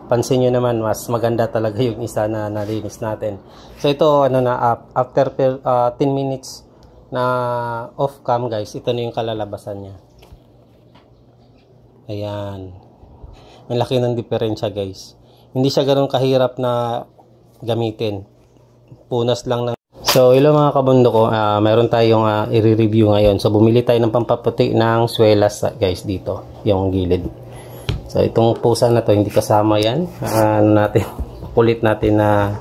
pansin nyo naman, mas maganda talaga yung isa na nalinis natin. So ito, ano na, after 10 minutes na off cam guys, ito na yung kalalabasan niya. Ayan. Ang laki ng diferensya guys. Hindi siya ganun kahirap na gamitin. Punas lang ng... So hello mga kabundo ko, meron tayong i-review ngayon. So bumili tayo ng pampaputi ng swelas guys dito, yung gilid. So itong pusa na to hindi kasama yan. Kulit natin na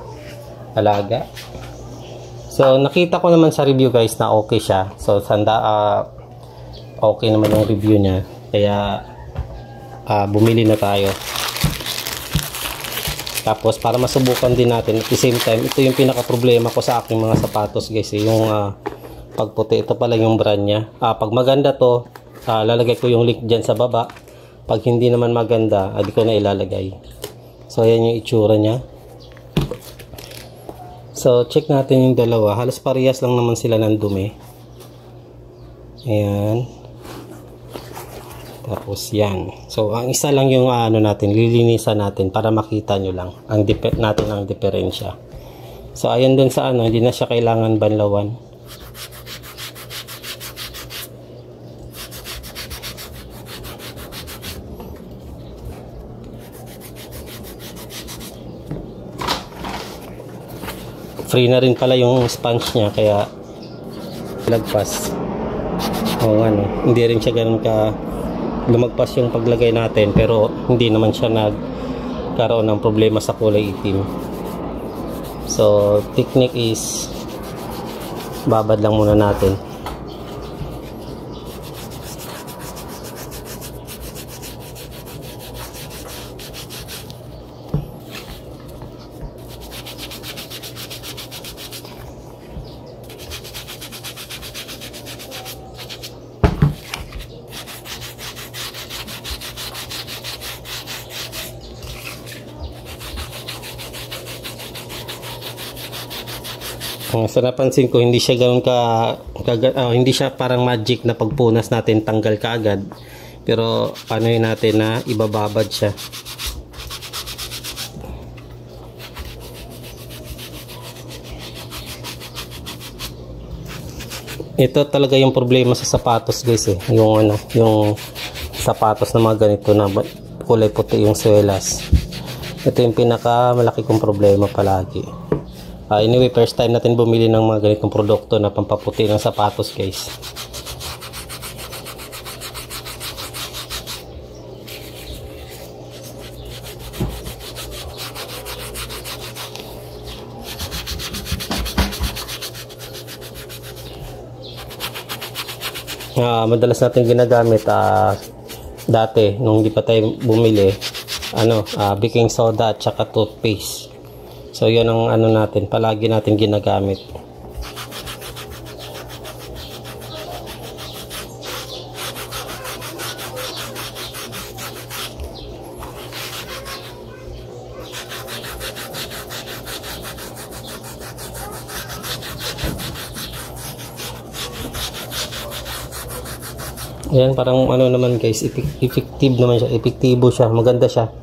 alaga. So nakita ko naman sa review guys na okay siya. So okay naman yung review niya. Kaya bumili na tayo. Tapos para masubukan din natin at the same time, ito yung pinaka problema ko sa aking mga sapatos guys, yung pagputi. Ito pala yung brand niya. Pag maganda to, lalagay ko yung link dyan sa baba. Pag hindi naman maganda, di ko na ilalagay. So ayan yung itsura niya. So check natin yung dalawa. Halos parehas lang naman sila ng dumi. Ayan. Tapos yan. So ang isa lang yung natin, lilinisan natin para makita nyo lang ang diferensya. So ayan dun sa hindi na siya kailangan banlawan. Free na rin pala yung sponge niya kaya lagpas. Hindi rin siya ganun ka lumagpas yung paglagay natin, pero hindi naman siya nagkaroon ng problema sa kulay itim. So technique is babad lang muna natin. Sa napansin ko, hindi siya ganoon hindi siya parang magic na pagpunas natin tanggal kaagad. Pero paano yun natin na ibababad siya. Ito talaga yung problema sa sapatos guys yung sapatos na mga ganito na kulay puti yung swelas. Ito yung pinaka malaki kong problema palagi. Anyway, first time natin bumili ng mga ganitong produkto na pampaputi ng sapatos guys. Madalas natin ginagamit dati nung hindi pa tayo bumili baking soda at saka toothpaste. So yun ang natin, palagi natin ginagamit. Ayan, parang naman guys, effective naman siya, epektibo siya, maganda siya.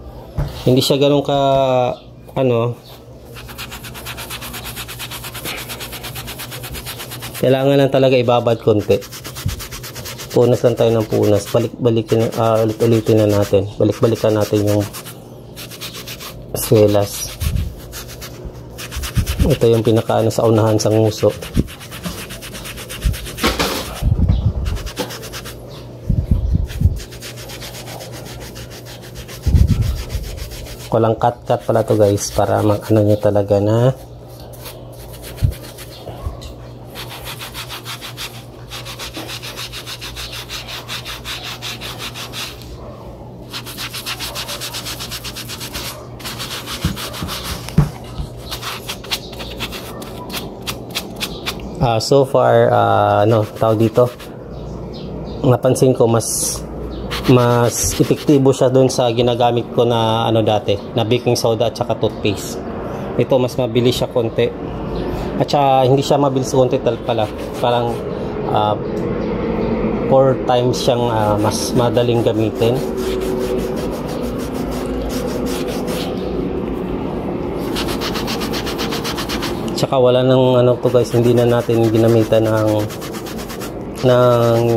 Hindi siya ganun ka kailangan lang talaga ibabad konti. Punas lang tayo ng punas. Balik-balikin, ulit-ulitin na natin. Balik-balikan natin yung swelas. Ito yung pinaka sa unahan sa nguso. Walang cut-cut pala to guys para nyo talaga na so far tawag dito, napansin ko mas epektibo siya doon sa ginagamit ko na dati na baking soda at saka toothpaste. Ito mas mabilis siya konti at saka hindi siya mabilis konti pala, parang 4 times siyang mas madaling gamitin. Tsaka wala nang ano to guys, hindi na natin ginamitan ng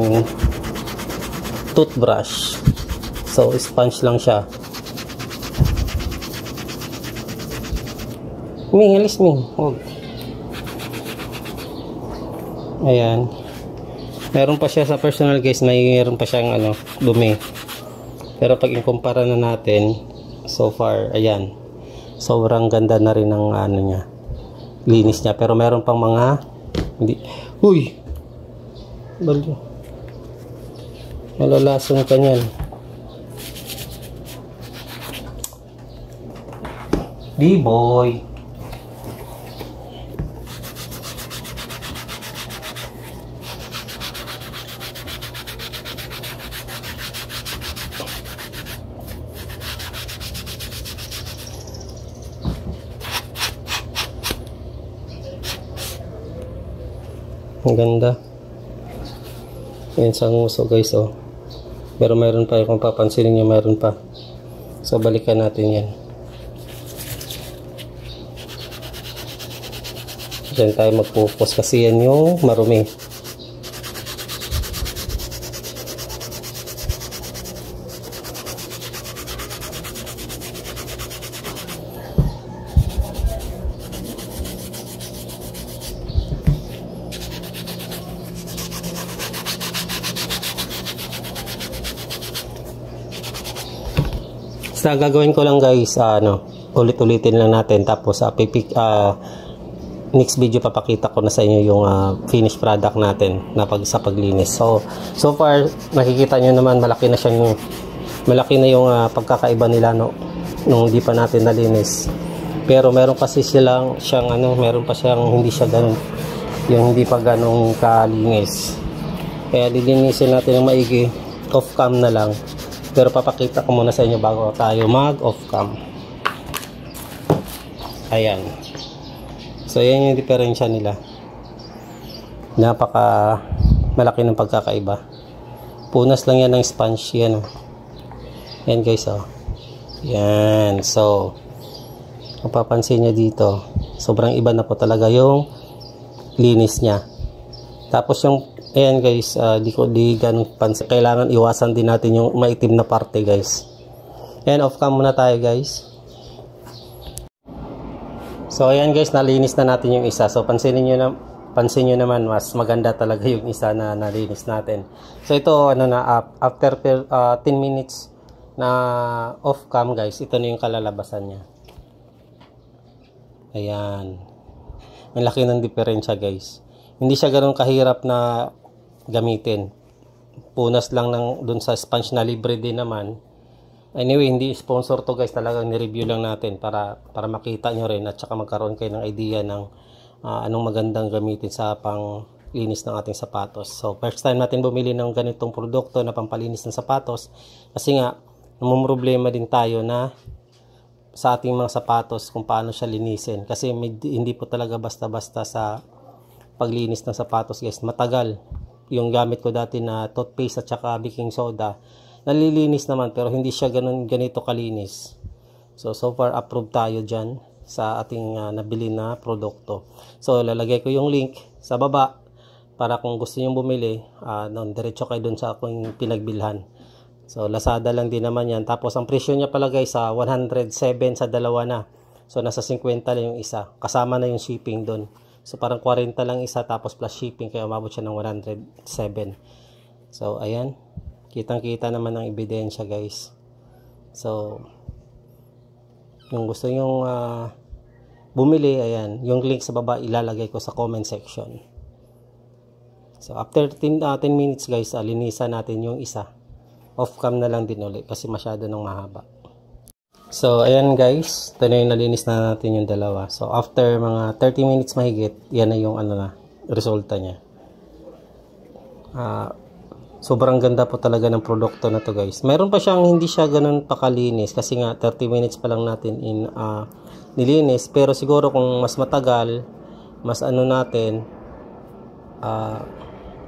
toothbrush. So sponge lang siya. Alis mi. Ayan. Meron pa siya sa personal guys, mayroon pa siyang ano, dumi. Pero pag ikumpara na natin, so far, ayan. Sobrang ganda na rin ng ano niya. Linis niya. Pero meron pang mga hindi. Uy! Balo. Malalason ka niyan. B-boy. Ang ganda. Yan sa nguso guys, oh. Pero mayroon pa, kung papansinin nyo, mayroon pa. So balikan natin yan. Diyan tayo mag-focus kasi yan yung marumi. Sa gagawin ko lang guys, ulit-ulitin lang natin, tapos next video papakita ko na sa inyo yung finished product natin na sa paglinis. So far nakikita nyo naman malaki na yung pagkakaiba nila nung hindi pa natin nalinis. Pero meron kasi meron pa siyang hindi siya ganun, yung hindi pa ganun kalinis. Kaya lilinisin natin ng maigi, off cam na lang. Pero papakita ko muna sa inyo bago tayo mag off cam. Ayan. So yan yung diferensya nila. Napaka malaki ng pagkakaiba. Punas lang yan ng sponge yan. Yan guys, oh. Yan. So kung papansin nyo dito, sobrang iba na po talaga yung linis niya. Tapos yung ayan guys, di ganun pansin. Kailangan iwasan din natin yung maitim na parte guys. Ayan, off cam muna tayo guys. So ayan guys, nalinis na natin yung isa. So pansin nyo naman, mas maganda talaga yung isa na nalinis natin. So ito, after 10 minutes na off cam guys, ito na yung kalalabasan niya. Ayan. Ang laki ng diferensya guys. Hindi siya ganoon kahirap na gamitin. Punas lang dun sa sponge na libre din naman. Anyway, hindi sponsor to guys, talagang ni-review lang natin para makita nyo rin at saka magkaroon kayo ng idea ng anong magandang gamitin sa panglinis ng ating sapatos. So first time natin bumili ng ganitong produkto na pampalinis ng sapatos kasi nga namumroblema din tayo na sa ating mga sapatos kung paano siya linisin kasi hindi po talaga basta-basta sa paglinis ng sapatos guys. Matagal yung gamit ko dati na toothpaste at saka baking soda, nalilinis naman pero hindi siya ganito kalinis. So far approved tayo dyan sa ating nabili na produkto. So lalagay ko yung link sa baba para kung gusto nyo bumili, diretso kayo dun sa aking pinagbilhan. So Lazada lang din naman yan. Tapos ang presyo niya pala guys, 107 sa dalawa na. So nasa 50 lang yung isa, kasama na yung shipping dun. So parang 40 lang isa tapos plus shipping, kaya umabot siya ng 107. So ayan, kitang-kita naman ng ebidensya guys. So kung gusto nyong bumili, ayan, yung link sa baba ilalagay ko sa comment section. So after 10 minutes guys, linisan natin yung isa. Off cam na lang din ulit kasi masyado nang mahaba. So ayan guys, ito na yung nalinis na natin yung dalawa. So after mga 30 minutes mahigit, yan na yung resulta niya. Sobrang ganda po talaga ng produkto na to guys. Meron pa siyang hindi siya ganun pakalinis kasi nga 30 minutes pa lang natin nilinis. Pero siguro kung mas matagal, mas natin,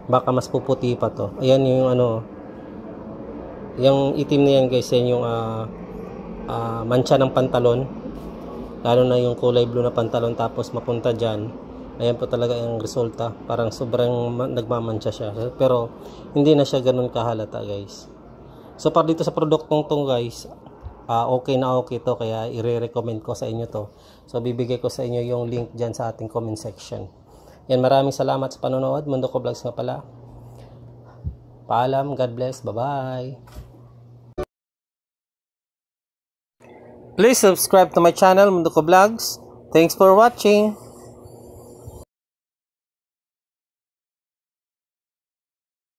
baka mas puputi pa to. Ayan yung yung itim na yan guys, yan yung mancha ng pantalon. lalo na yung kulay blue na pantalon tapos mapunta dyan, ayan po talaga yung resulta. Parang sobrang nagmamansya siya, pero hindi na siya ganun kahalata guys. So para dito sa produktong to guys, okay na okay to, kaya i-recommend ko sa inyo to. So bibigay ko sa inyo yung link dyan sa ating comment section. Yan, maraming salamat sa panonood. Mundo Ko Vlogs nga pala. Paalam, God bless, bye bye. Please subscribe to my channel, Mundo Ko Vlogs. Thanks for watching.